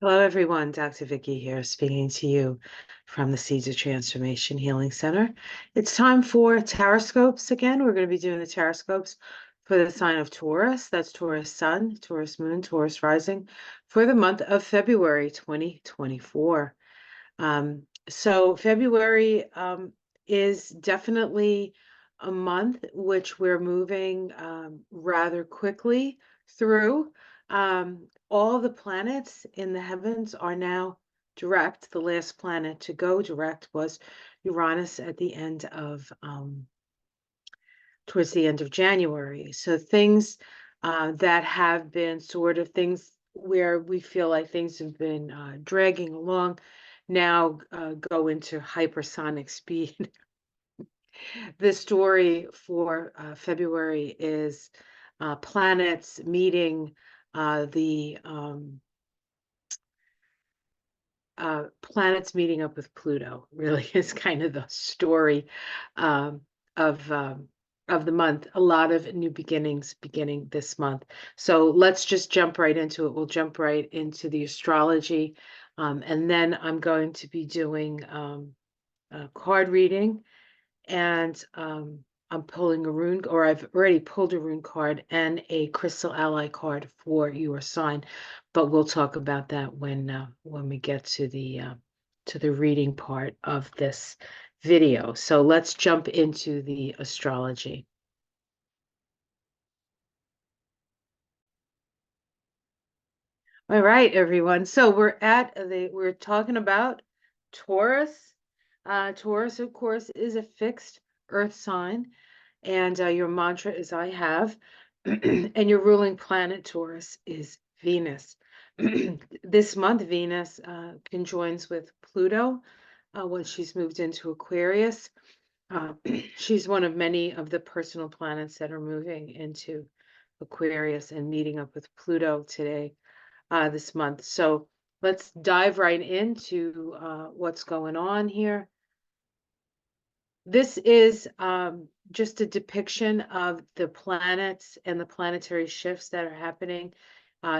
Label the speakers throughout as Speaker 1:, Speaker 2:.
Speaker 1: Hello, everyone. Dr. Vicky here, speaking to you from the Seeds of Transformation Healing Center. It's time for Taroscopes again. We're going to be doing the Taroscopes for the sign of Taurus. That's Taurus Sun, Taurus Moon, Taurus Rising for the month of February 2024. So February is definitely a month which we're moving rather quickly through. All the planets in the heavens are now direct. The last planet to go direct was Uranus at the end of towards the end of January. So things that have been sort of things where we feel like things have been dragging along now go into hypersonic speed. The story for February is planets meeting the planets meeting up with Pluto. Really is kind of the story um, of um, of the month. A lot of new beginnings beginning this month. So let's just jump right into it. We'll jump right into the astrology, and then I'm going to be doing a card reading, and I'm pulling a rune, or I've already pulled a rune card and a crystal ally card for your sign, but we'll talk about that when we get to the reading part of this video. So let's jump into the astrology. All right, everyone. So we're talking about Taurus. Taurus, of course, is a fixed earth sign. And your mantra is I have. And your ruling planet, Taurus, is Venus. This month, Venus conjoins with Pluto when she's moved into Aquarius. Uh, she's one of many of the personal planets that are moving into Aquarius and meeting up with Pluto today, this month. So let's dive right into what's going on here. This is just a depiction of the planets and the planetary shifts that are happening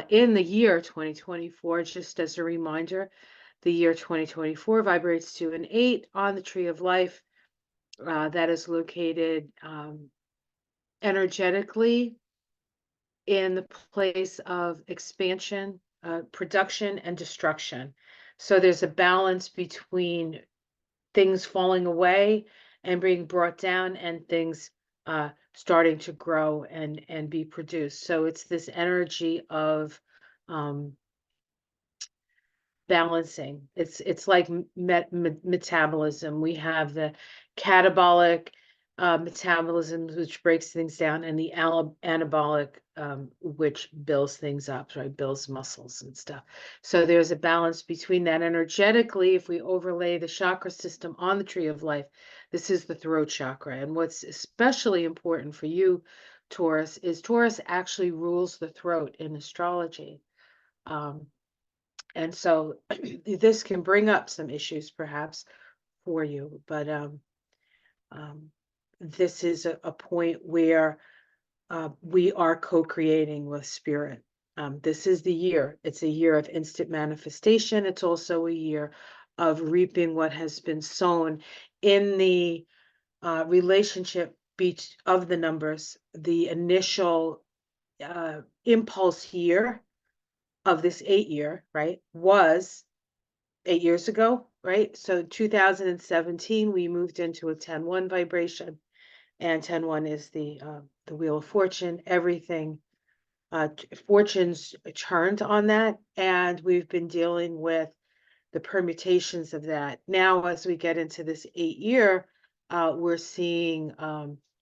Speaker 1: in the year 2024. Just as a reminder, the year 2024 vibrates to an 8 on the tree of life that is located energetically in the place of expansion, production, and destruction. So there's a balance between things falling away and being brought down and things starting to grow and be produced. So it's this energy of balancing. It's like metabolism. We have the catabolic metabolism, which breaks things down, and the anabolic, which builds things up, right? Builds muscles and stuff. So there's a balance between that. Energetically, if we overlay the chakra system on the tree of life, this is the throat chakra. And what's especially important for you, Taurus, is Taurus actually rules the throat in astrology. And so this can bring up some issues perhaps for you, but this is a point where we are co-creating with spirit. This is the year. It's a year of instant manifestation. It's also a year of reaping what has been sown in the relationship of the numbers. The initial impulse year of this 8 year, right, was 8 years ago, right? So 2017, we moved into a 10-1 vibration, and 10-1 is the wheel of fortune. Everything, fortunes turned on that, and we've been dealing with the permutations of that. Now, as we get into this 8 year, we're seeing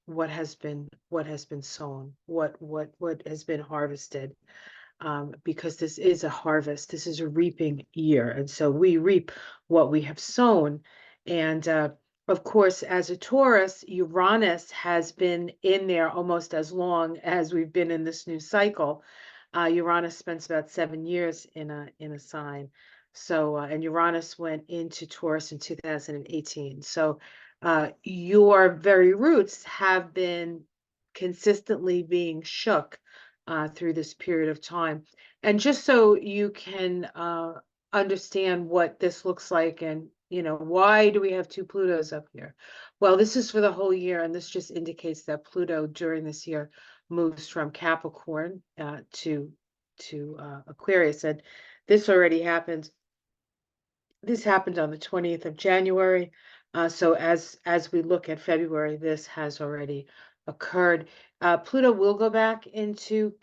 Speaker 1: what has been sown, what has been harvested. Because this is a harvest, this is a reaping year. And so we reap what we have sown. And of course, as a Taurus, Uranus has been in there almost as long as we've been in this new cycle. Uranus spends about 7 years in a sign. So, and Uranus went into Taurus in 2018. So your very roots have been consistently being shook through this period of time. And just so you can understand what this looks like, and why do we have two Plutos up here? Well, this is for the whole year, and this just indicates that Pluto during this year moves from Capricorn to Aquarius, and this already happened. This happened on the 20th of January. So as we look at February, this has already occurred. Pluto will go back into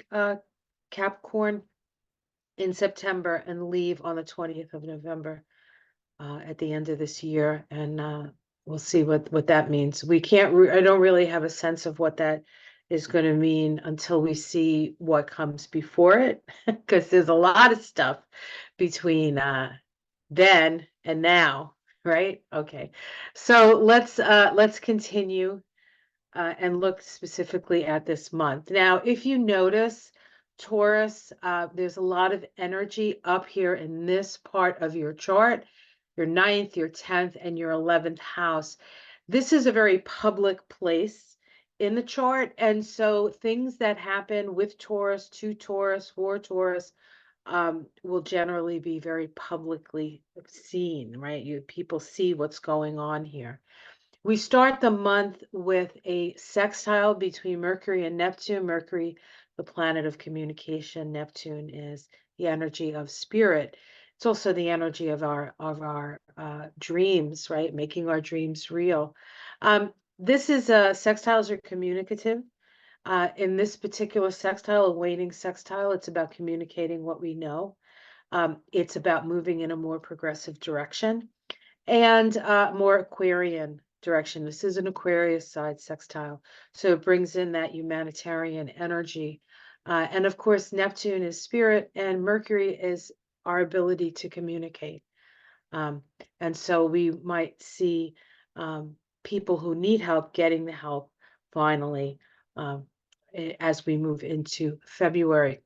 Speaker 1: Capricorn in September and leave on the 20th of November at the end of this year. And we'll see what that means. We can't, I don't really have a sense of what that is going to mean until we see what comes before it, because there's a lot of stuff between then and now, right? Okay, so let's continue and look specifically at this month. Now, if you notice, Taurus, there's a lot of energy up here in this part of your chart, your 9th, your 10th, and your 11th house. This is a very public place in the chart, and so things that happen with Taurus, to Taurus, for Taurus, will generally be very publicly seen, right? People see what's going on here. We start the month with a sextile between Mercury and Neptune. Mercury, the planet of communication. Neptune is the energy of spirit. It's also the energy of our dreams, right? Making our dreams real. This is sextiles are communicative. In this particular sextile, a waning sextile, it's about communicating what we know. It's about moving in a more progressive direction and more Aquarian direction. This is an Aquarius side sextile, so it brings in that humanitarian energy. And of course, Neptune is spirit, and Mercury is our ability to communicate. And so we might see people who need help getting the help finally as we move into February.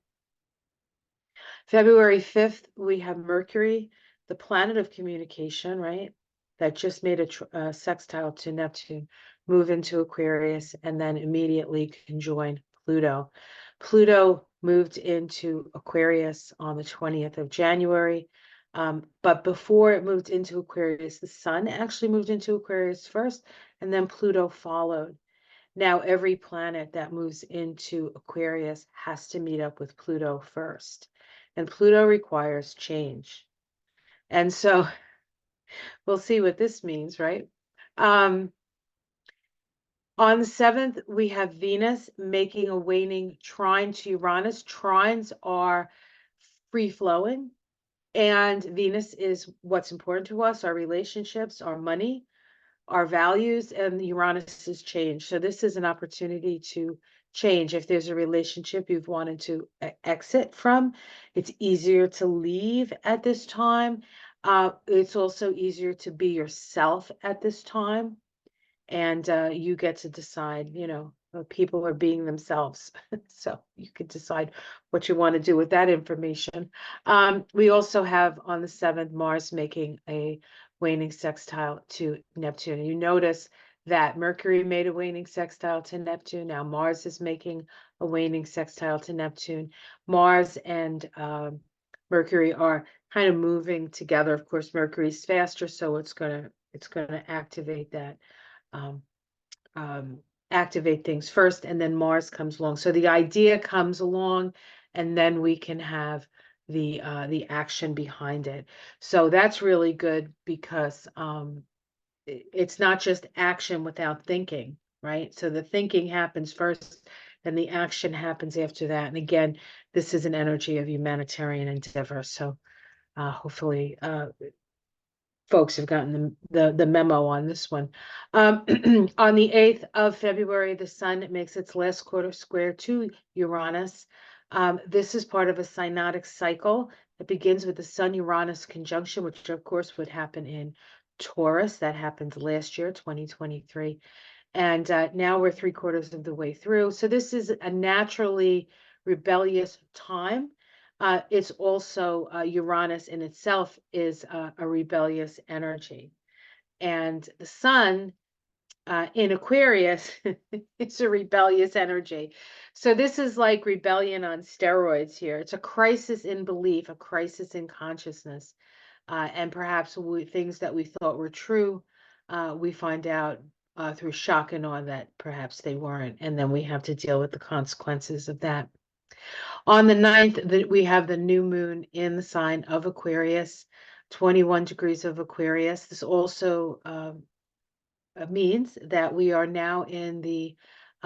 Speaker 1: February 5th, we have Mercury, the planet of communication, right? That just made a sextile to Neptune, move into Aquarius, and then immediately conjoin Pluto. Pluto moved into Aquarius on the 20th of January. But before it moved into Aquarius, the Sun actually moved into Aquarius first, and then Pluto followed. Now, every planet that moves into Aquarius has to meet up with Pluto first. And Pluto requires change. And so we'll see what this means, right? On the 7th, we have Venus making a waning trine to Uranus. Trines are free-flowing, and Venus is what's important to us, our relationships, our money, our values, and Uranus is change. So this is an opportunity to change. If there's a relationship you've wanted to exit from, it's easier to leave at this time. It's also easier to be yourself at this time. And you get to decide, people are being themselves. So you could decide what you want to do with that information. We also have on the 7th, Mars making a waning sextile to Neptune. And you notice that Mercury made a waning sextile to Neptune. Now Mars is making a waning sextile to Neptune. Mars and Mercury are kind of moving together. Of course, Mercury's faster, so it's gonna activate that. Activate things first, and then Mars comes along. So the idea comes along, and then we can have the action behind it. So that's really good because it's not just action without thinking, right? So the thinking happens first, then the action happens after that. And again, this is an energy of humanitarian endeavor. So hopefully folks have gotten the memo on this one. On the 8th of February, the Sun makes its last quarter square to Uranus. This is part of a synodic cycle that begins with the Sun-Uranus conjunction, which of course would happen in Taurus. That happened last year, 2023. And now we're 3/4 of the way through. So this is a naturally rebellious time. It's also Uranus in itself is a rebellious energy. And the Sun in Aquarius, it's a rebellious energy. So this is like rebellion on steroids here. It's a crisis in belief, a crisis in consciousness. And perhaps things that we thought were true, we find out through shock and awe that perhaps they weren't. And then we have to deal with the consequences of that. On the 9th, we have the new moon in the sign of Aquarius, 21 degrees of Aquarius. This also means that we are now in the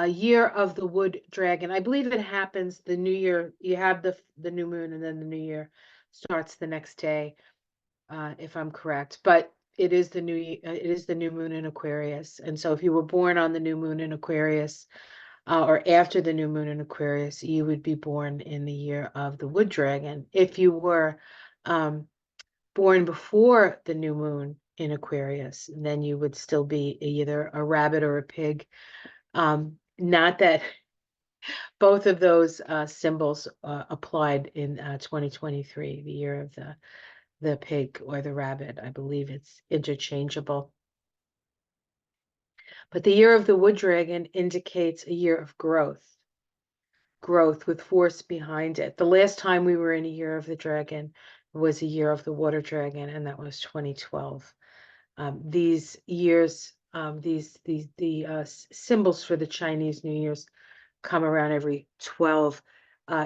Speaker 1: year of the wood dragon. I believe it happens the new year. You have the new moon, and then the new year starts the next day, if I'm correct. But it is the new moon in Aquarius, and so if you were born on the new moon in Aquarius, or after the new moon in Aquarius, you would be born in the year of the wood dragon. If you were born before the new moon in Aquarius, then you would still be either a rabbit or a pig. Not that both of those symbols applied in 2023, the year of the pig or the rabbit. I believe it's interchangeable. But the year of the wood dragon indicates a year of growth with force behind it. The last time we were in a year of the dragon was a year of the water dragon, and that was 2012. These years, the symbols for the Chinese New Year's come around every 12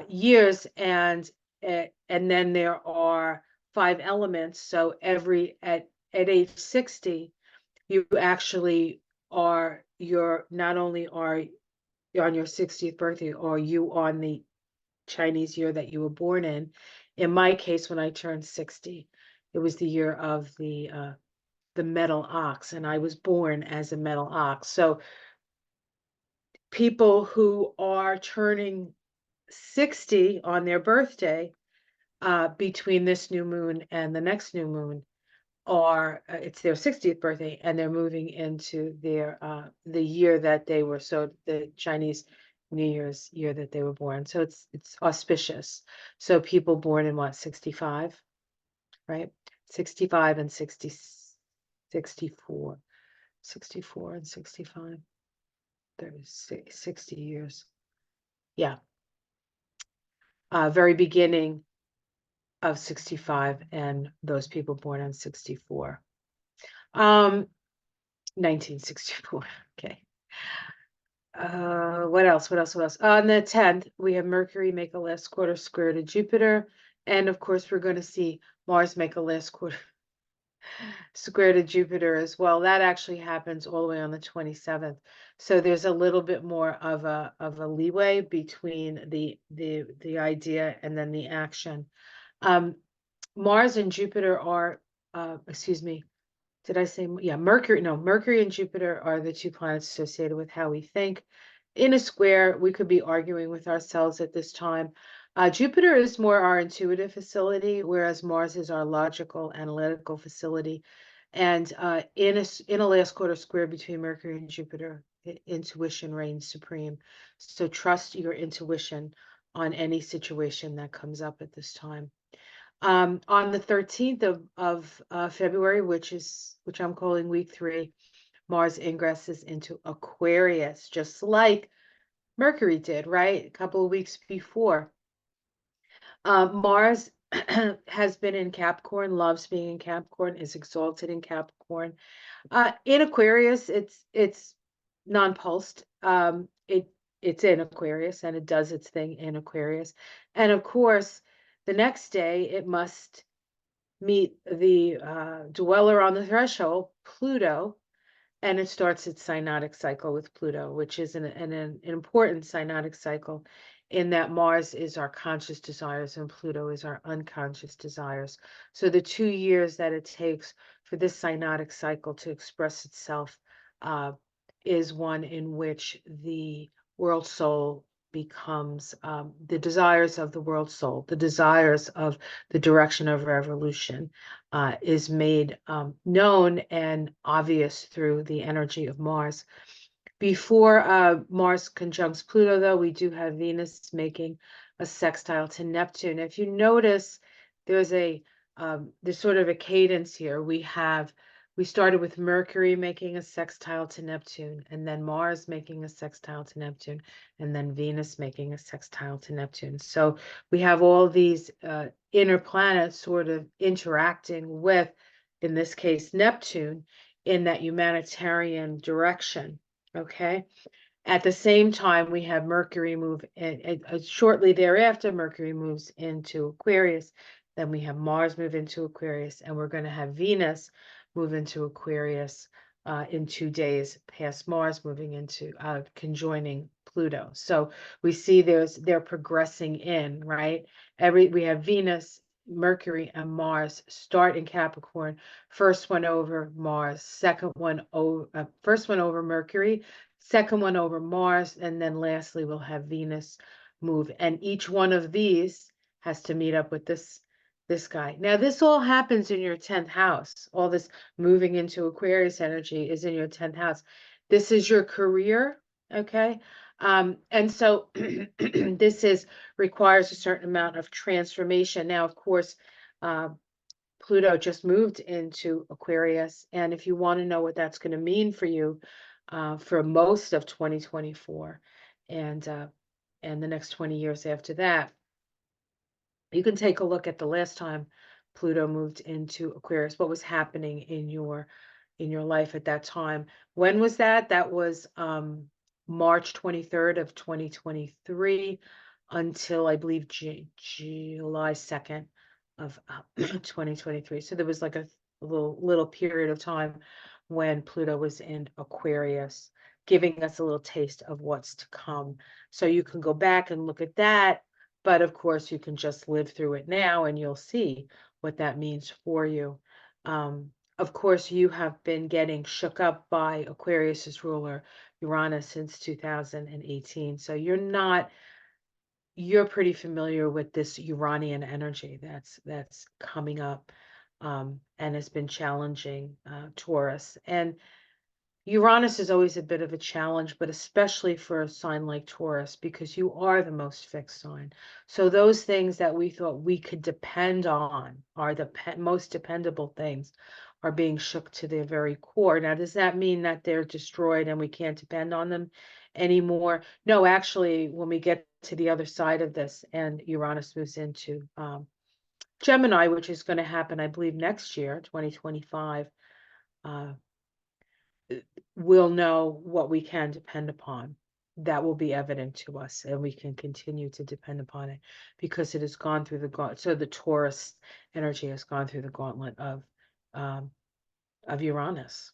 Speaker 1: years, and then there are 5 elements. So at age 60, you actually are not only are you on your 60th birthday, or you on the Chinese year that you were born in. In my case, when I turned 60, it was the year of the metal ox, and I was born as a metal ox. So people who are turning 60 on their birthday, between this new moon and the next new moon, it's their 60th birthday, and they're moving into their the year that they were, so the Chinese New Year's year that they were born. So it's auspicious. So people born in what, 65, right? 65 and 60, 64, 64 and 65. There's 60 years. Yeah. Very beginning of 65, and those people born in 64. 1964. Okay. What else? On the 10th, we have Mercury make a last quarter square to Jupiter. And of course, we're going to see Mars make a last quarter square to Jupiter as well. That actually happens all the way on the 27th. So there's a little bit more of a leeway between the idea and then the action. Mars and Jupiter are, excuse me, did I say, yeah, Mercury? No, Mercury and Jupiter are the 2 planets associated with how we think. In a square, we could be arguing with ourselves at this time. Jupiter is more our intuitive facility, whereas Mars is our logical, analytical facility. And in a last quarter square between Mercury and Jupiter, intuition reigns supreme. So trust your intuition on any situation that comes up at this time. On the 13th of February, which I'm calling week 3, Mars ingresses into Aquarius, just like Mercury did, right? A couple of weeks before. Mars has been in Capricorn, loves being in Capricorn, is exalted in Capricorn. In Aquarius, it's non-pulsed. It's in Aquarius, and it does its thing in Aquarius. And of course, the next day it must meet the dweller on the threshold, Pluto, and it starts its synodic cycle with Pluto, which is an important synodic cycle, in that Mars is our conscious desires and Pluto is our unconscious desires. So the 2 years that it takes for this synodic cycle to express itself is one in which the world soul becomes the desires of the world soul, the desires of the direction of revolution is made known and obvious through the energy of Mars. Before Mars conjuncts Pluto, though, we do have Venus making a sextile to Neptune. If you notice, there's sort of a cadence here. We have We started with Mercury making a sextile to Neptune, and then Mars making a sextile to Neptune, and then Venus making a sextile to Neptune. So we have all these inner planets sort of interacting with, in this case, Neptune, in that humanitarian direction. Okay. At the same time, we have Mercury move, shortly thereafter, Mercury moves into Aquarius. Then we have Mars move into Aquarius, and we're going to have Venus move into Aquarius in 2 days, past Mars moving into conjoining Pluto. So we see they're progressing in, right? We have Venus, Mercury, and Mars start in Capricorn. First one over Mars, first one over Mercury, second one over Mars, and then lastly we'll have Venus move. And each one of these has to meet up with this guy. Now, this all happens in your 10th house. All this moving into Aquarius energy is in your 10th house. This is your career, okay? And so this requires a certain amount of transformation. Now, of course, Pluto just moved into Aquarius, and if you want to know what that's going to mean for you for most of 2024 and the next 20 years after that, you can take a look at the last time Pluto moved into Aquarius, what was happening in your life at that time. When was that? That was March 23rd of 2023 until I believe July 2nd of 2023. So there was like a little period of time when Pluto was in Aquarius, giving us a little taste of what's to come. So you can go back and look at that, but of course you can just live through it now and you'll see what that means for you. Of course, you have been getting shook up by Aquarius's ruler, Uranus, since 2018. So you're pretty familiar with this Uranian energy that's coming up and has been challenging Taurus. And Uranus is always a bit of a challenge, but especially for a sign like Taurus, because you are the most fixed sign. So those things that we thought we could depend on are the most dependable things are being shook to their very core. Now, does that mean that they're destroyed and we can't depend on them anymore? No, actually, when we get to the other side of this and Uranus moves into Gemini, which is going to happen, I believe, next year, 2025, we'll know what we can depend upon. That will be evident to us, and we can continue to depend upon it because it has gone through the gauntlet. So the Taurus energy has gone through the gauntlet of Uranus.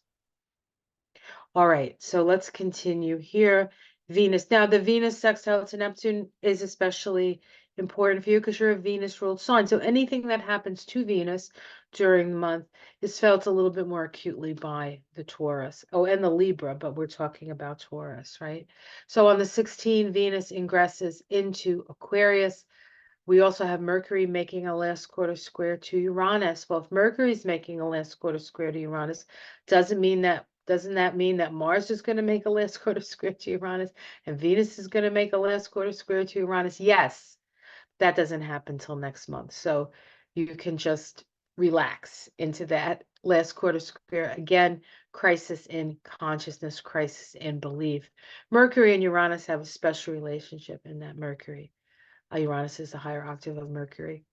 Speaker 1: All right, so let's continue here. Venus. Now, the Venus sextile to Neptune is especially important for you because you're a Venus-ruled sign. So anything that happens to Venus during the month is felt a little bit more acutely by the Taurus. Oh, and the Libra, but we're talking about Taurus, right? So on the 16th, Venus ingresses into Aquarius. We also have Mercury making a last quarter square to Uranus. Well, if Mercury's making a last quarter square to Uranus, doesn't that mean that Mars is going to make a last quarter square to Uranus and Venus is going to make a last quarter square to Uranus? Yes, that doesn't happen till next month. So you can just relax into that last quarter square. Again, crisis in consciousness, crisis in belief. Mercury and Uranus have a special relationship in that Mercury. Uranus is a higher octave of Mercury.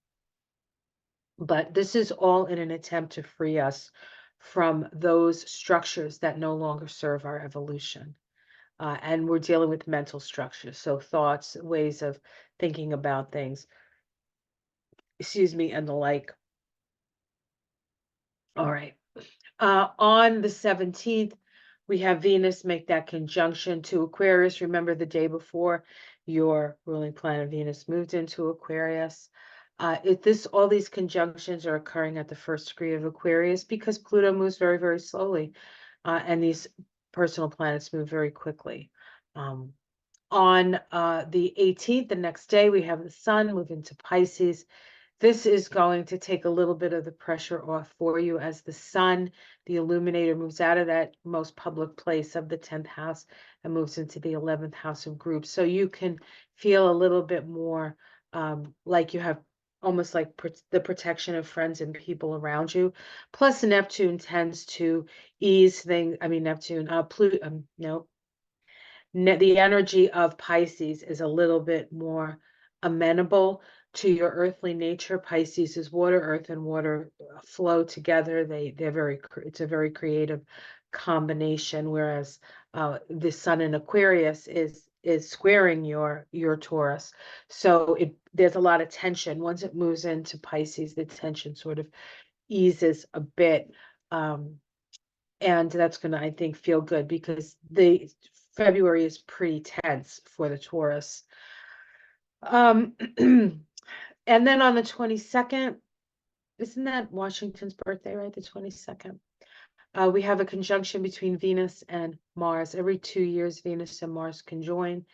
Speaker 1: But this is all in an attempt to free us from those structures that no longer serve our evolution. And we're dealing with mental structures, so thoughts, ways of thinking about things, and the like. All right. On the 17th, we have Venus make that conjunction to Aquarius. Remember the day before your ruling planet Venus moved into Aquarius. All these conjunctions are occurring at the first degree of Aquarius because Pluto moves very, very slowly, and these personal planets move very quickly. On the 18th, the next day, we have the Sun move into Pisces. This is going to take a little bit of the pressure off for you as the Sun, the illuminator, moves out of that most public place of the 10th house and moves into the 11th house of groups. So you can feel a little bit more like you have almost like the protection of friends and people around you. Plus Neptune tends to ease things. I mean, Neptune, Pluto, no, the energy of Pisces is a little bit more amenable to your earthly nature. Pisces is water, earth, and water flow together. It's a very creative combination. Whereas the Sun in Aquarius is squaring your Taurus, so there's a lot of tension. Once it moves into Pisces, the tension sort of eases a bit. And that's going to, I think, feel good because the February is pretty tense for the Taurus. And then on the 22nd, isn't that Washington's birthday, right? The 22nd. We have a conjunction between Venus and Mars. Every 2 years, Venus and Mars conjoin.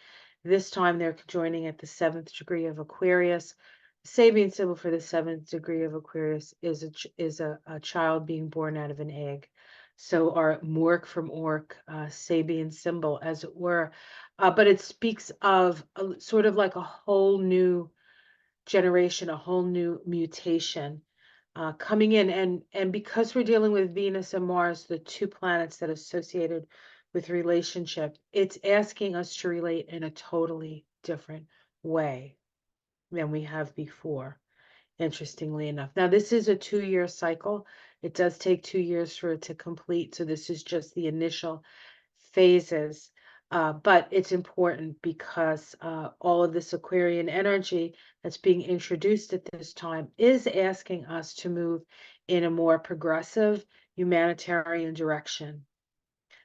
Speaker 1: This time they're conjoining at the 7th degree of Aquarius. The Sabian symbol for the 7th degree of Aquarius is a child being born out of an egg. So our Mork from Orc, Sabian symbol, as it were. But it speaks of sort of like a whole new generation, a whole new mutation coming in. And because we're dealing with Venus and Mars, the two planets that are associated with relationship, it's asking us to relate in a totally different way than we have before, interestingly enough. Now, this is a 2-year cycle. It does take 2 years for it to complete. So this is just the initial phases. But it's important because all of this Aquarian energy that's being introduced at this time is asking us to move in a more progressive humanitarian direction.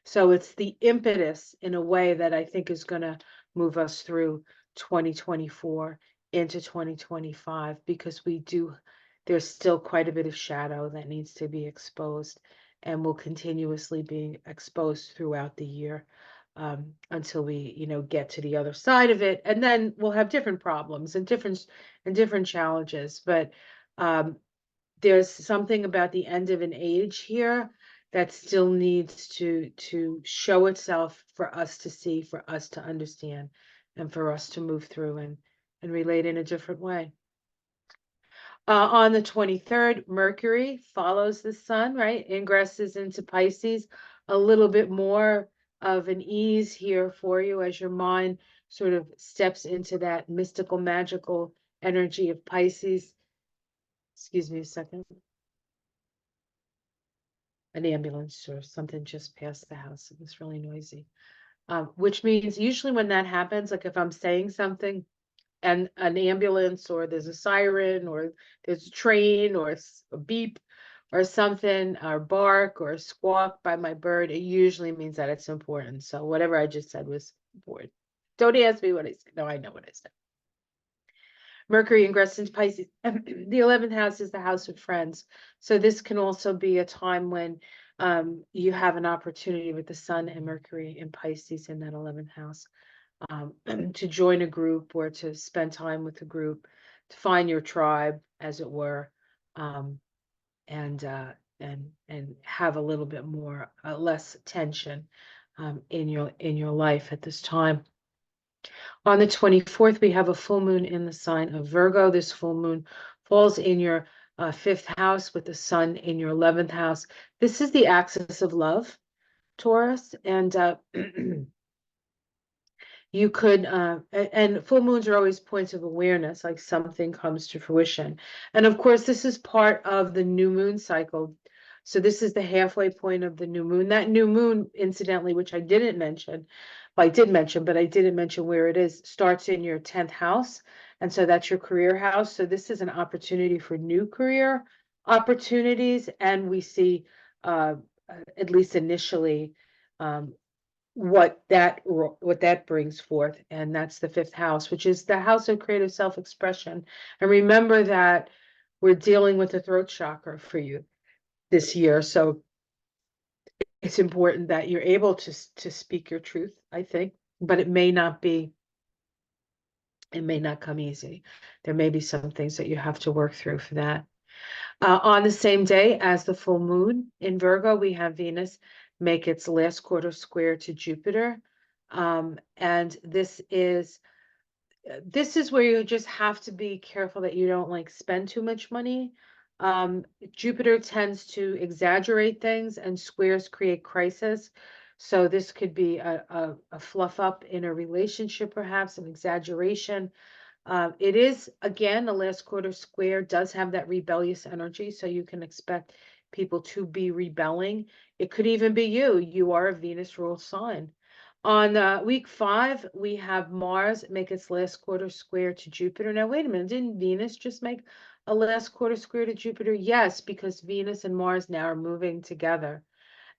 Speaker 1: So it's the impetus in a way that I think is going to move us through 2024 into 2025, because there's still quite a bit of shadow that needs to be exposed and will continuously be exposed throughout the year until we, get to the other side of it. And then we'll have different problems and different challenges. But there's something about the end of an age here that still needs to show itself for us to see, for us to understand, and for us to move through and relate in a different way. On the 23rd, Mercury follows the sun, right? Ingresses into Pisces. A little bit more of an ease here for you as your mind sort of steps into that mystical, magical energy of Pisces. Excuse me a second. An ambulance or something just passed the house. It was really noisy. Which means usually when that happens, like if I'm saying something and an ambulance or there's a siren or there's a train or a beep or something, or bark or squawk by my bird, it usually means that it's important. So whatever I just said was important. Don't ask me what I said. No, I know what I said. Mercury ingress into Pisces. The 11th house is the house of friends. So this can also be a time when you have an opportunity with the Sun and Mercury in Pisces in that 11th house to join a group or to spend time with a group, to find your tribe, as it were, and have a little bit more less tension in your life at this time. On the 24th, we have a full moon in the sign of Virgo. This full moon falls in your 5th house with the sun in your 11th house. This is the axis of love, Taurus, and you could, and full moons are always points of awareness, like something comes to fruition. And of course, this is part of the new moon cycle. So this is the halfway point of the new moon. That new moon, incidentally, which I didn't mention, well, I did mention, but I didn't mention where it is, starts in your 10th house. And so that's your career house. So this is an opportunity for new career opportunities. And we see, at least initially, what that brings forth, and that's the 5th house, which is the house of creative self-expression. And remember that we're dealing with the throat chakra for you this year, so it's important that you're able to speak your truth, I think, but it may not come easy. There may be some things that you have to work through for that. On the same day as the full moon in Virgo, we have Venus make its last quarter square to Jupiter. And this is this is where you just have to be careful that you don't like spend too much money. Jupiter tends to exaggerate things, and squares create crisis. So this could be a fluff up in a relationship, perhaps an exaggeration. It is, again, a last quarter square does have that rebellious energy, so you can expect people to be rebelling. It could even be you. You are a Venus ruled sign. On week 5, we have Mars make its last quarter square to Jupiter. Now, wait a minute, didn't Venus just make a last quarter square to Jupiter? Yes, because Venus and Mars now are moving together.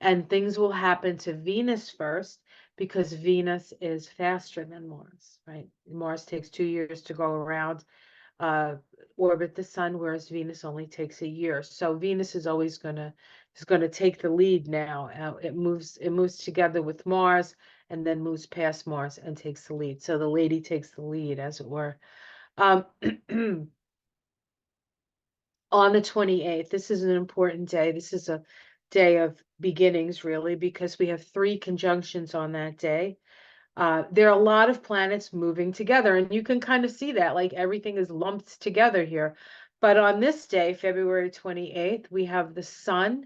Speaker 1: And things will happen to Venus first because Venus is faster than Mars, right? Mars takes 2 years to go around, uh, orbit the sun, whereas Venus only takes a year. So Venus is gonna take the lead now. It moves together with Mars and then moves past Mars and takes the lead. So the lady takes the lead, as it were. Um, on the 28th, this is an important day. This is a day of beginnings, really, because we have 3 conjunctions on that day. There are a lot of planets moving together, and you can kind of see that, like everything is lumped together here. But on this day, February 28th, we have the Sun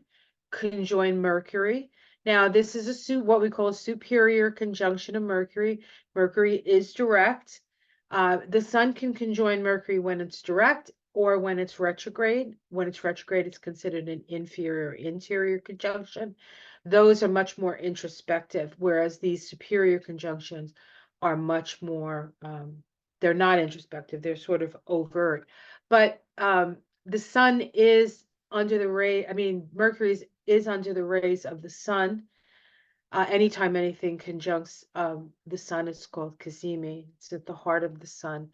Speaker 1: conjoin Mercury. Now, this is what we call a superior conjunction of Mercury. Mercury is direct. The Sun can conjoin Mercury when it's direct or when it's retrograde. When it's retrograde, it's considered an inferior or interior conjunction. Those are much more introspective, whereas these superior conjunctions are much more, they're not introspective, they're sort of overt. But the sun is under the ray, I mean, Mercury is under the rays of the sun. Anytime anything conjuncts the sun, is called cazimi. It's at the heart of the sun.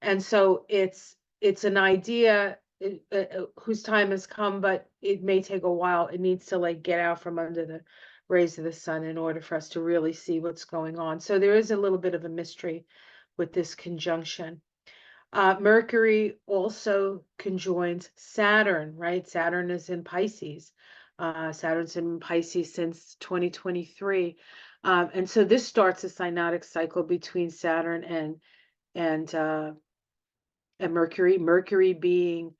Speaker 1: And so it's an idea whose time has come, but it may take a while. It needs to like get out from under the rays of the sun in order for us to really see what's going on. So there is a little bit of a mystery with this conjunction. Mercury also conjoins Saturn, right? Saturn is in Pisces. Saturn's in Pisces since 2023. And so this starts a synodic cycle between Saturn and Mercury, Mercury being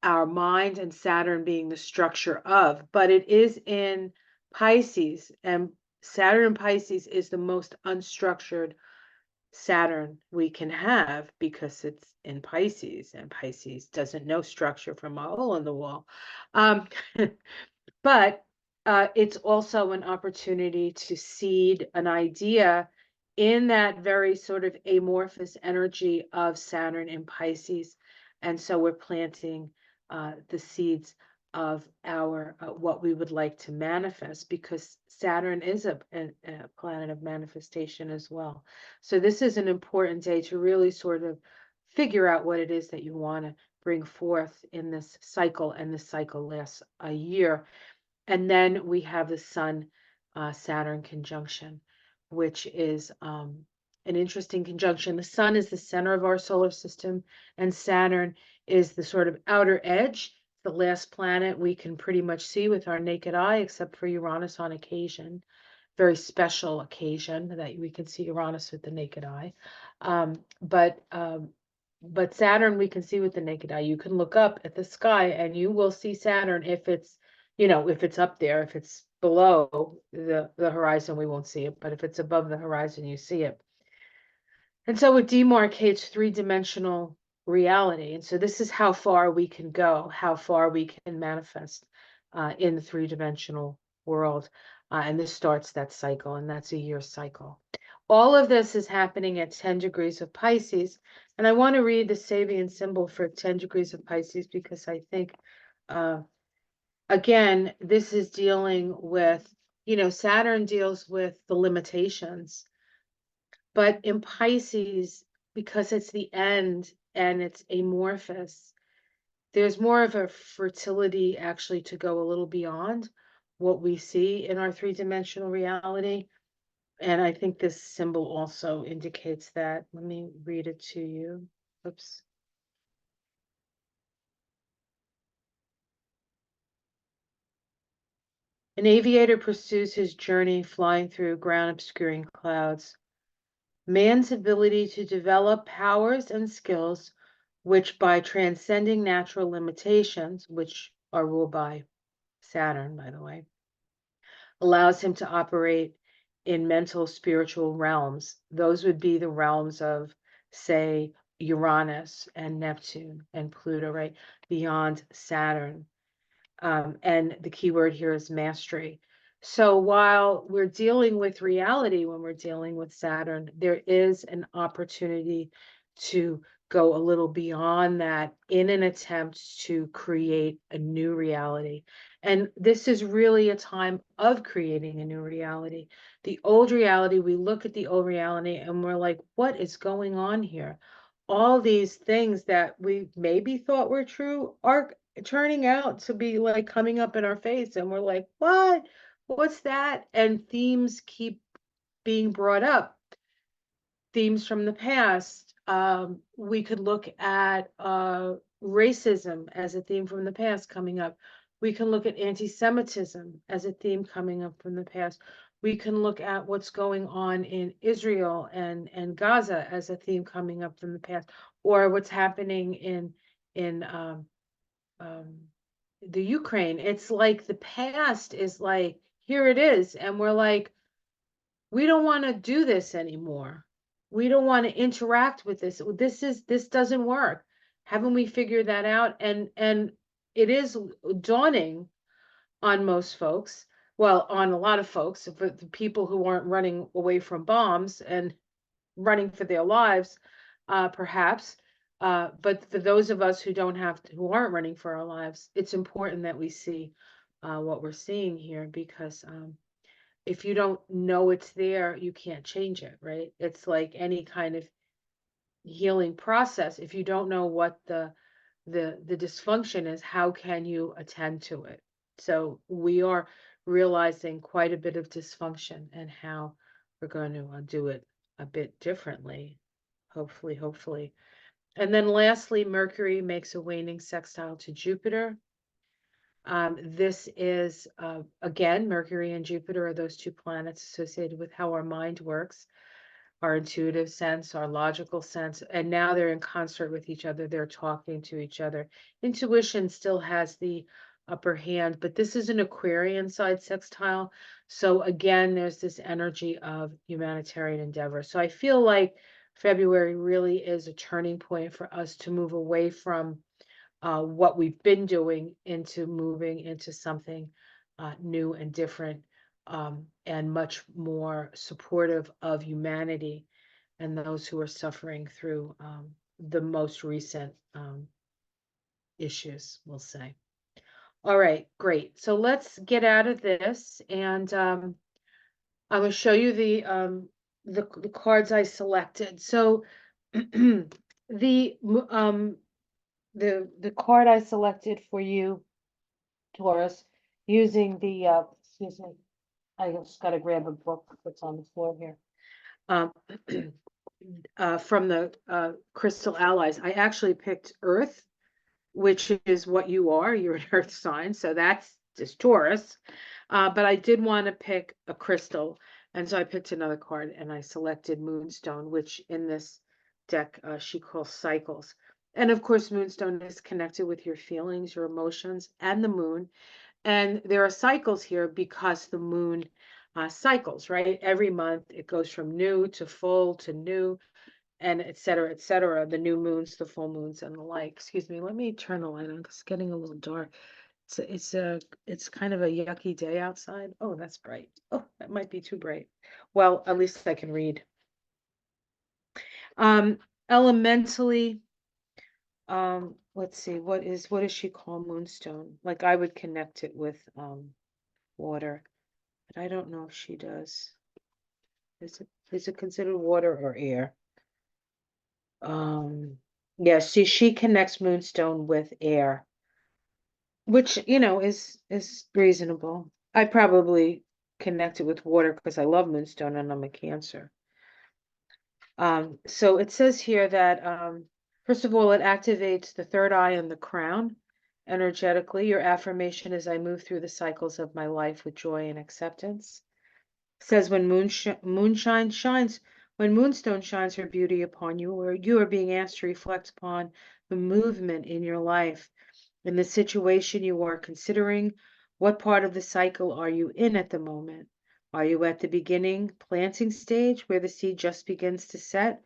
Speaker 1: our mind and Saturn being the structure of, but it is in Pisces, and Saturn in Pisces is the most unstructured Saturn we can have because it's in Pisces, and Pisces doesn't know structure from a hole in the wall. Um, but it's also an opportunity to seed an idea in that very sort of amorphous energy of Saturn in Pisces. And so we're planting the seeds of our what we would like to manifest, because Saturn is a planet of manifestation as well. So this is an important day to really sort of figure out what it is that you want to bring forth in this cycle, and this cycle lasts a year. And then we have the Sun Saturn conjunction, which is an interesting conjunction. The Sun is the center of our solar system, and Saturn is the sort of outer edge, the last planet we can pretty much see with our naked eye, except for Uranus on occasion. Very special occasion that we can see Uranus with the naked eye. But Saturn we can see with the naked eye. You can look up at the sky and you will see Saturn if it's, if it's up there. If it's below the horizon, we won't see it. But if it's above the horizon, you see it. And so it demarcates three-dimensional reality. And so this is how far we can go, how far we can manifest in the three-dimensional world. And this starts that cycle, and that's a year cycle. All of this is happening at 10 degrees of Pisces. And I want to read the Sabian symbol for 10 degrees of Pisces because I think, again, this is dealing with, Saturn deals with the limitations. But in Pisces, because it's the end and it's amorphous, there's more of a fertility actually to go a little beyond what we see in our three-dimensional reality. And I think this symbol also indicates that. Let me read it to you. Oops. An aviator pursues his journey flying through ground obscuring clouds. man's ability to develop powers and skills which, by transcending natural limitations, which are ruled by Saturn, by the way, allows him to operate in mental spiritual realms. Those would be the realms of, say, Uranus and Neptune and Pluto, right? Beyond Saturn. And the key word here is mastery. So while we're dealing with reality, when we're dealing with Saturn, there is an opportunity to go a little beyond that in an attempt to create a new reality. And this is really a time of creating a new reality. The old reality, we look at the old reality and we're like, what is going on here? All these things that we maybe thought were true are turning out to be like coming up in our face, and we're like, what's that? And themes keep being brought up, themes from the past. We could look at racism as a theme from the past coming up. We can look at anti-Semitism as a theme coming up from the past. We can look at what's going on in Israel and Gaza as a theme coming up from the past, or what's happening in the Ukraine. It's like the past is like, here it is. And we're like, we don't want to do this anymore. We don't want to interact with this. This doesn't work. Haven't we figured that out? And it is dawning on most folks. Well, on a lot of folks, but the people who aren't running away from bombs and running for their lives, perhaps. But for those of us who don't have to, who aren't running for our lives, it's important that we see what we're seeing here, because if you don't know it's there, you can't change it, right? It's like any kind of healing process. If you don't know what the dysfunction is, how can you attend to it? So we are realizing quite a bit of dysfunction and how we're going to do it a bit differently, hopefully. And then lastly, Mercury makes a waning sextile to Jupiter. This is, again, Mercury and Jupiter are those two planets associated with how our mind works, our intuitive sense, our logical sense, and now they're in concert with each other. They're talking to each other. Intuition still has the upper hand, but this is an Aquarian side sextile. So again, there's this energy of humanitarian endeavor. So I feel like February really is a turning point for us to move away from what we've been doing into moving into something new and different, and much more supportive of humanity and those who are suffering through the most recent issues, we'll say. All right, great. So let's get out of this, and I'm going to show you the cards I selected. So the card I selected for you, Taurus, using the excuse me, I just got to grab a book that's on the floor here. From the Crystal Allies, I actually picked Earth, which is what you are. You're an Earth sign, so that's just Taurus. But I did want to pick a crystal, and so I picked another card, and I selected Moonstone, which in this deck she calls cycles. And of course, Moonstone is connected with your feelings, your emotions, and the moon. And there are cycles here because the moon cycles, right? Every month it goes from new to full to new, and et cetera, et cetera. The new moons, the full moons, and the like. Excuse me, let me turn the light on. It's getting a little dark. It's kind of a yucky day outside. Oh, that's bright. Oh, that might be too bright. Well, at least I can read. Elementally, let's see, what does she call Moonstone? Like I would connect it with water, but I don't know if she does. Is it considered water or air? Yeah, see, she connects Moonstone with air, which is reasonable. I probably connect it with water because I love Moonstone and I'm a Cancer. So it says here that first of all, it activates the third eye and the crown energetically. Your affirmation is, I move through the cycles of my life with joy and acceptance. It says when moonshine shines When Moonstone shines her beauty upon you, or you are being asked to reflect upon the movement in your life, in the situation you are considering, what part of the cycle are you in at the moment? Are you at the beginning planting stage where the seed just begins to set,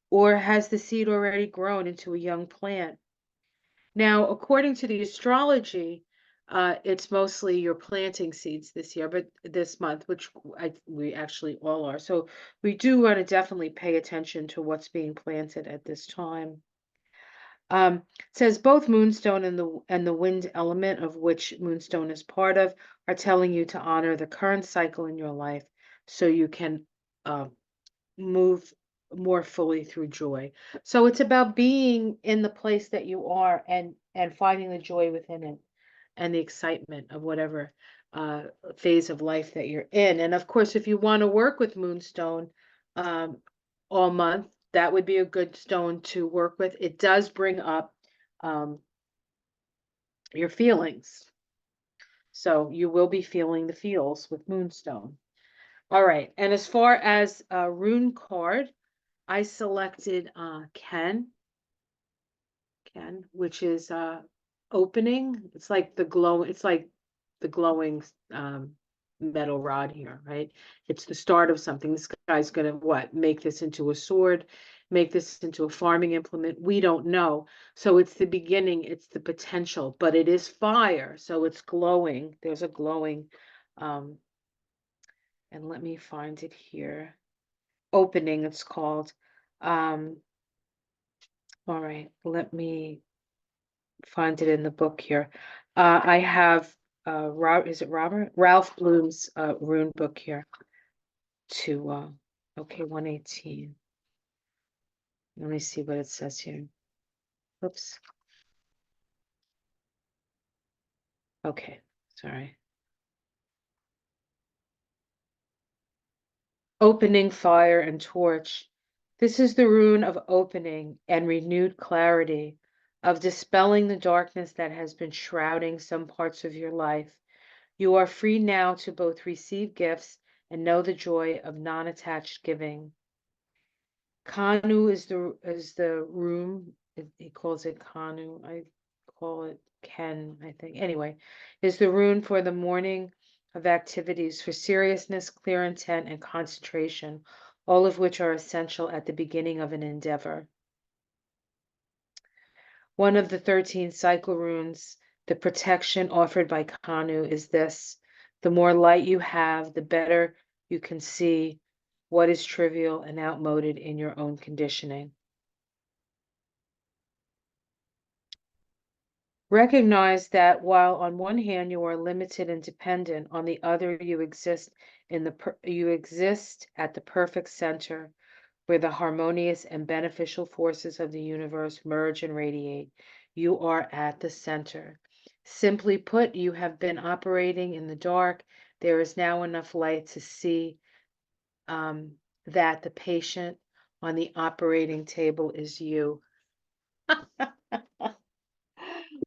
Speaker 1: or has the seed already grown into a young plant? Now, according to the astrology, it's mostly you're planting seeds this year, but this month, which we actually all are. So we do want to definitely pay attention to what's being planted at this time. It says both Moonstone and the wind element, of which Moonstone is part of, are telling you to honor the current cycle in your life so you can uh, move more fully through joy. So it's about being in the place that you are and finding the joy within it and the excitement of whatever uh, phase of life that you're in. And of course, if you want to work with Moonstone um, all month, that would be a good stone to work with. It does bring up um, your feelings. So you will be feeling the feels with Moonstone. All right. And as far as a rune card, I selected Ken, which is opening. It's like the glowing metal rod here, right? It's the start of something. This guy's gonna what? Make this into a sword, make this into a farming implement. We don't know. So it's the beginning, it's the potential, but it is fire, so it's glowing. There's a glowing um and let me find it here. Opening, it's called. Um, all right, let me find it in the book here. I have is it Robert? Ralph Bloom's rune book here to okay, 118. Let me see what it says here. Oops. Okay, sorry. Opening, fire, and torch. This is the rune of opening and renewed clarity, of dispelling the darkness that has been shrouding some parts of your life. You are free now to both receive gifts and know the joy of non-attached giving. Kanu is the room. He calls it Kanu. I call it Ken, I think. Anyway, is the rune for the morning of activities for seriousness, clear intent, and concentration, all of which are essential at the beginning of an endeavor. One of the 13 cycle runes, the protection offered by Kanu is this: the more light you have, the better you can see what is trivial and outmoded in your own conditioning. Recognize that while on one hand you are limited and dependent, on the other you exist at the perfect center where the harmonious and beneficial forces of the universe merge and radiate. You are at the center. Simply put, you have been operating in the dark. There is now enough light to see that the patient on the operating table is you.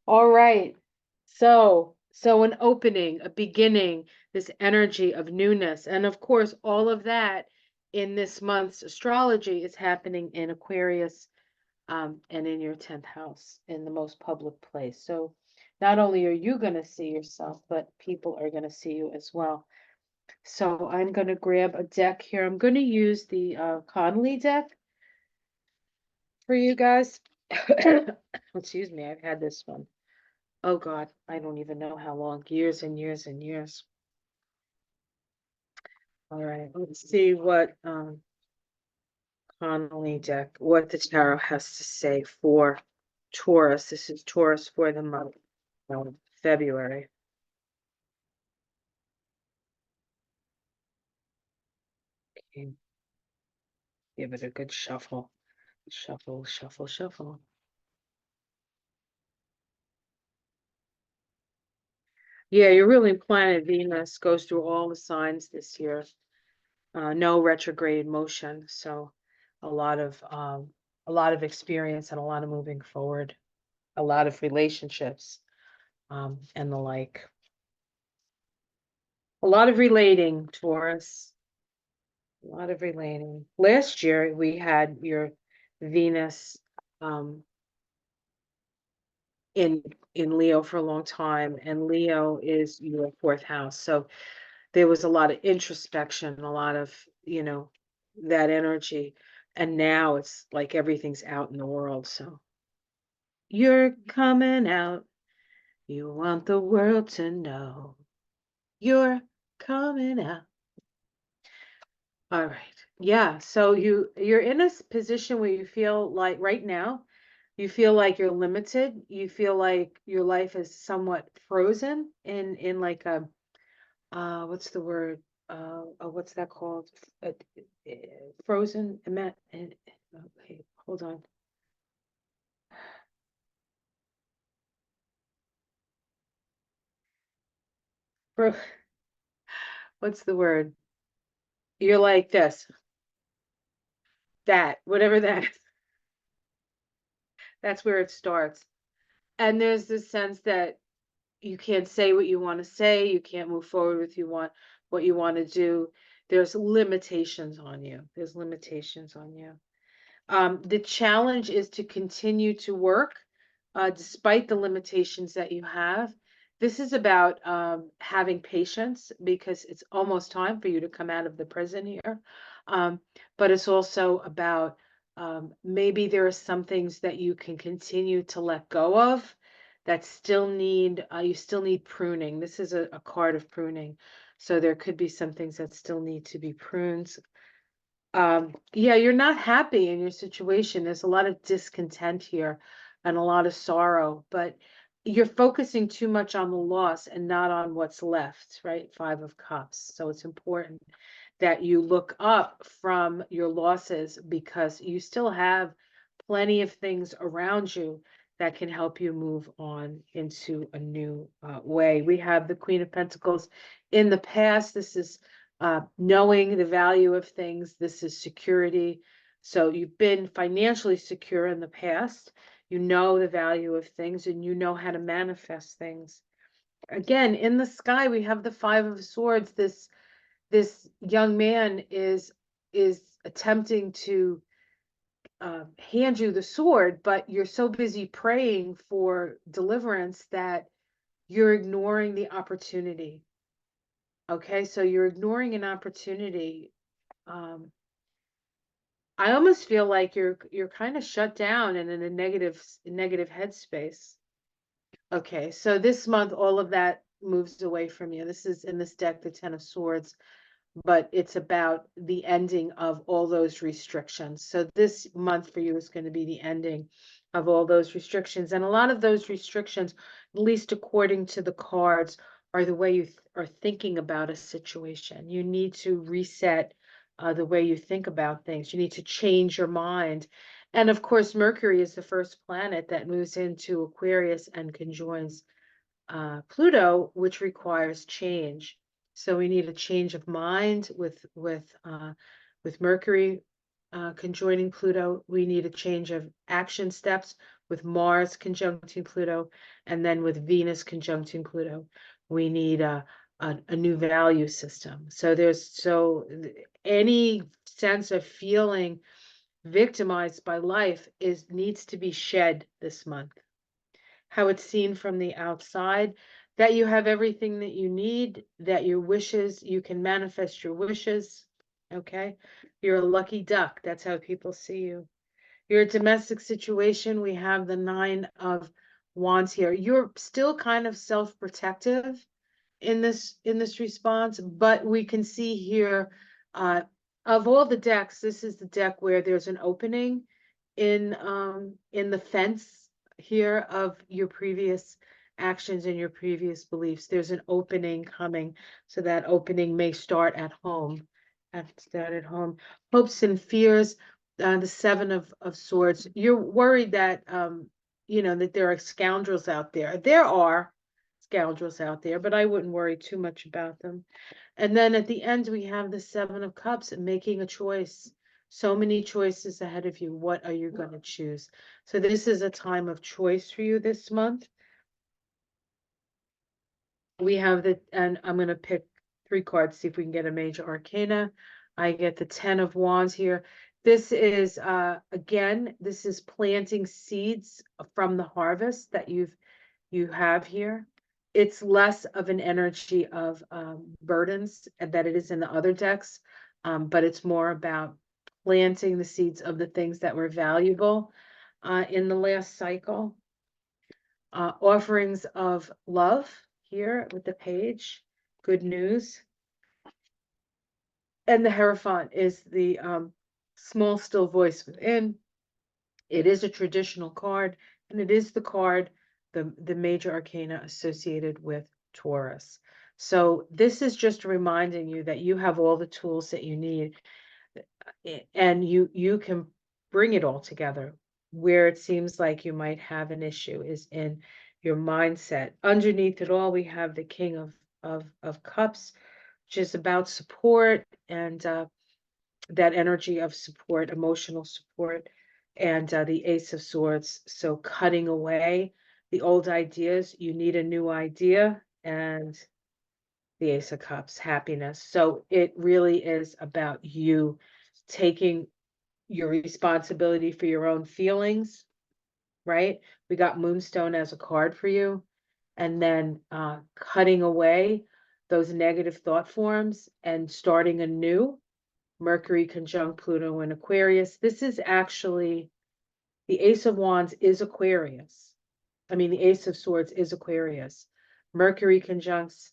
Speaker 1: All right. So an opening, a beginning, this energy of newness. And of course, all of that in this month's astrology is happening in Aquarius and in your 10th house, in the most public place. So not only are you going to see yourself, but people are going to see you as well. So I'm going to grab a deck here. I'm going to use the Connolly deck for you guys. Excuse me, I've had this one. Oh God, I don't even know how long, years and years and years. All right, let's see what Connolly deck, what the tarot has to say for Taurus. This is Taurus for the month of February. Okay. Give it a good shuffle. Shuffle, shuffle, shuffle. Yeah, your ruling planet Venus goes through all the signs this year. No retrograde motion, so a lot of experience and a lot of moving forward, a lot of relationships, and the like. A lot of relating, Taurus. A lot of relating. Last year we had your Venus in Leo for a long time, and Leo is your fourth house. So there was a lot of introspection, a lot of, that energy. And now it's like everything's out in the world. So you're coming out. You want the world to know. You're coming out. All right. Yeah. So you're in a position where you feel like right now, you feel like you're limited. You feel like your life is somewhat frozen in like a what's the word? What's that called? Uh, Frozen. Okay, hold on. Fro what's the word? You're like this, that, whatever that is. That's where it starts. And there's this sense that you can't say what you want to say, you can't move forward with what you want to do. There's limitations on you. There's limitations on you. The challenge is to continue to work despite the limitations that you have. This is about having patience because it's almost time for you to come out of the prison here. But it's also about maybe there are some things that you can continue to let go of that still need, you still need pruning. This is a card of pruning. So there could be some things that still need to be pruned. Yeah, you're not happy in your situation. There's a lot of discontent here and a lot of sorrow, but you're focusing too much on the loss and not on what's left, right? Five of Cups. So it's important that you look up from your losses because you still have plenty of things around you that can help you move on into a new way. We have the Queen of Pentacles in the past. This is knowing the value of things. This is security. So you've been financially secure in the past. You know the value of things and you know how to manifest things. Again, in the sky, we have the Five of Swords. This young man is attempting to hand you the sword, but you're so busy praying for deliverance that you're ignoring the opportunity. Okay, so you're ignoring an opportunity. I almost feel like you're kind of shut down and in a negative headspace. Okay, so this month all of that moves away from you. This is in this deck, the Ten of Swords, but it's about the ending of all those restrictions. So this month for you is going to be the ending of all those restrictions. And a lot of those restrictions, at least according to the cards, are the way you are thinking about a situation. You need to reset the way you think about things. You need to change your mind. And of course, Mercury is the first planet that moves into Aquarius and conjoins Pluto, which requires change. So we need a change of mind with Mercury conjoining Pluto. We need a change of action steps with Mars conjuncting Pluto, and then with Venus conjuncting Pluto. We need a new value system. So any sense of feeling victimized by life needs to be shed this month. How it's seen from the outside, that you have everything that you need, that your wishes, you can manifest your wishes. Okay. You're a lucky duck. That's how people see you. Your domestic situation, we have the Nine of Wands here. You're still kind of self-protective in this response, but we can see here of all the decks, this is the deck where there's an opening in the fence here of your previous actions and your previous beliefs. There's an opening coming, so that opening may start at home. Hopes and fears, the Seven of Swords. You're worried that that there are scoundrels out there. There are scoundrels out there, but I wouldn't worry too much about them. And then at the end, we have the Seven of Cups, making a choice. So many choices ahead of you. What are you going to choose? So this is a time of choice for you this month. We have and I'm going to pick 3 cards, see if we can get a major arcana. I get the 10 of Wands here. This is, again, this is planting seeds from the harvest that you have here. It's less of an energy of burdens that it is in the other decks, but it's more about planting the seeds of the things that were valuable in the last cycle. Offerings of love here with the page, good news. And the Hierophant is the small, still voice within. It is a traditional card, and it is the card, the major arcana associated with Taurus. So this is just reminding you that you have all the tools that you need, and you can bring it all together. Where it seems like you might have an issue is in your mindset. Underneath it all, we have the King of Cups, which is about support and that energy of support, emotional support, and the Ace of Swords. So cutting away the old ideas, you need a new idea, and the Ace of Cups, happiness. So it really is about you taking your responsibility for your own feelings, right? We got Moonstone as a card for you, and then cutting away those negative thought forms and starting anew. Mercury conjunct Pluto in Aquarius. This is actually, the Ace of Wands is Aquarius. I mean, the Ace of Swords is Aquarius. Mercury conjuncts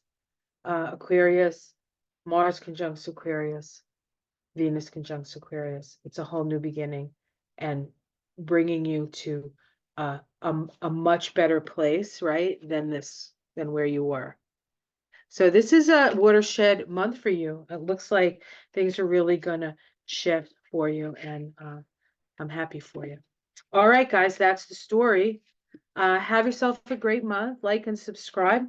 Speaker 1: Aquarius. Mars conjuncts Aquarius. Venus conjuncts Aquarius. It's a whole new beginning and bringing you to a much better place, right, than where you were. So this is a watershed month for you. It looks like things are really going to shift for you, and I'm happy for you. All right, guys, that's the story. Have yourself a great month. Like and subscribe.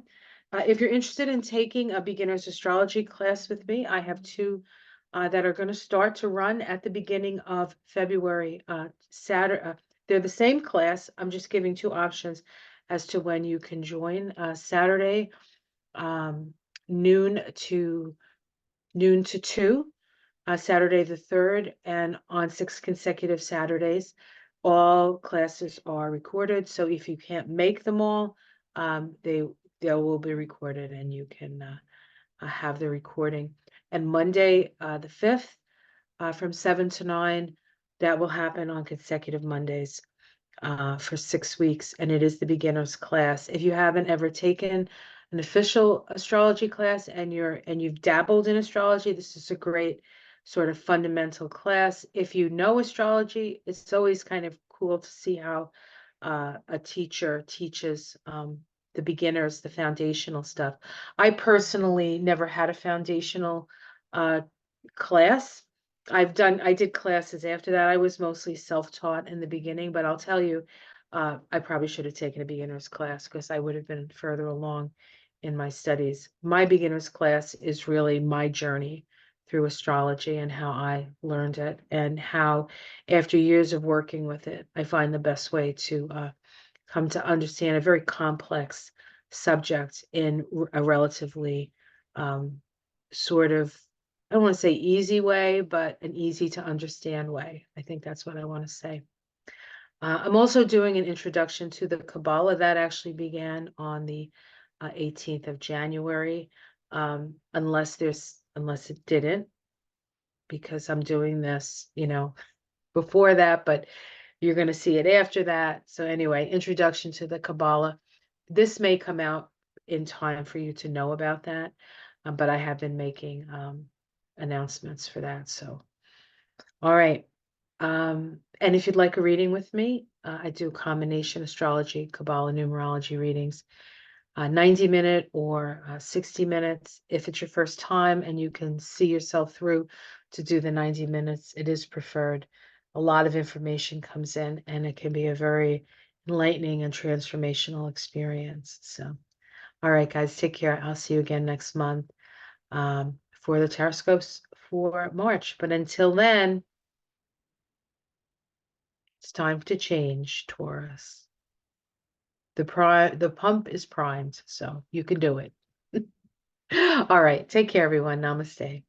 Speaker 1: If you're interested in taking a beginner's astrology class with me, I have two that are going to start to run at the beginning of February. Saturday, they're the same class. I'm just giving two options as to when you can join. Saturday, noon to 2, Saturday the 3rd, and on 6 consecutive Saturdays. All classes are recorded, so if you can't make them all, they will be recorded, and you can have the recording. And Monday, the 5th, from 7 to 9, that will happen on consecutive Mondays for 6 weeks, and it is the beginner's class. If you haven't ever taken an official astrology class and you've dabbled in astrology, this is a great sort of fundamental class. If you know astrology, it's always kind of cool to see how a teacher teaches the beginners the foundational stuff. I personally never had a foundational class. I did classes after that. I was mostly self-taught in the beginning, but I'll tell you, I probably should have taken a beginner's class because I would have been further along in my studies. My beginner's class is really my journey through astrology and how I learned it, and how, after years of working with it, I find the best way to come to understand a very complex subject in a relatively sort of, I don't want to say easy way, but an easy to understand way. I think that's what I want to say. I'm also doing an introduction to the Kabbalah that actually began on the 18th of January, unless it didn't, because I'm doing this, before that, but you're going to see it after that. So anyway, introduction to the Kabbalah. This may come out in time for you to know about that, but I have been making announcements for that. So, all right. And if you'd like a reading with me, I do combination astrology, Kabbalah, numerology readings, 90-minute or 60 minutes. If it's your first time and you can see yourself through to do the 90 minutes, it is preferred. A lot of information comes in, and it can be a very enlightening and transformational experience. So, all right, guys, take care. I'll see you again next month for the Taroscopes for March. But until then, it's time to change, Taurus. The pump is primed, so you can do it. All right, take care, everyone. Namaste.